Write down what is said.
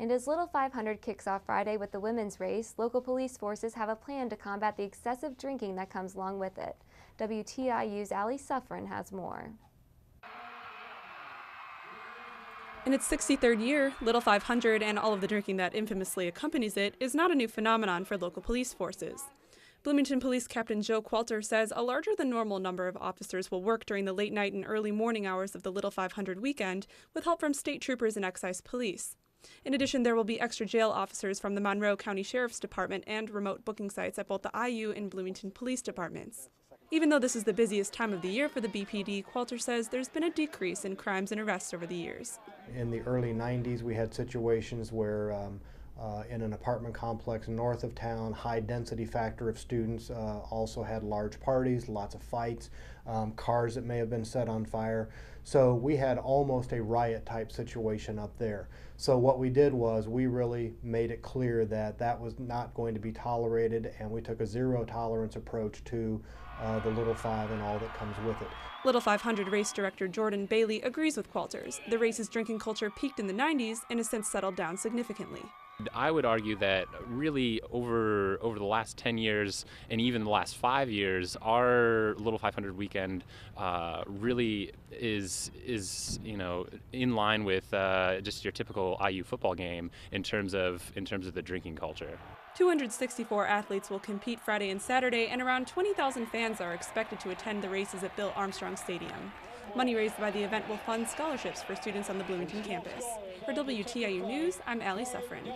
And as Little 500 kicks off Friday with the women's race, local police forces have a plan to combat the excessive drinking that comes along with it. WTIU's Ali Suffren has more. In its 63rd year, Little 500 and all of the drinking that infamously accompanies it is not a new phenomenon for local police forces. Bloomington Police Captain Joe Qualter says a larger than normal number of officers will work during the late night and early morning hours of the Little 500 weekend with help from state troopers and excise police. In addition, there will be extra jail officers from the Monroe County Sheriff's Department and remote booking sites at both the IU and Bloomington Police Departments. Even though this is the busiest time of the year for the BPD, Qualter says there's been a decrease in crimes and arrests over the years. In the early 90s, we had situations where in an apartment complex north of town, high density factor of students, also had large parties, lots of fights, cars that may have been set on fire. So we had almost a riot type situation up there. So what we did was we really made it clear that that was not going to be tolerated, and we took a zero tolerance approach to the Little Five and all that comes with it. Little 500 race director Jordan Bailey agrees with Qualters. The race's drinking culture peaked in the 90s and has since settled down significantly. I would argue that really over the last 10 years and even the last 5 years, our Little 500 weekend really is in line with just your typical IU football game in terms of the drinking culture. 264 athletes will compete Friday and Saturday, and around 20,000 fans are expected to attend the races at Bill Armstrong Stadium. Money raised by the event will fund scholarships for students on the Bloomington campus. For WTIU News, I'm Ali Suffren.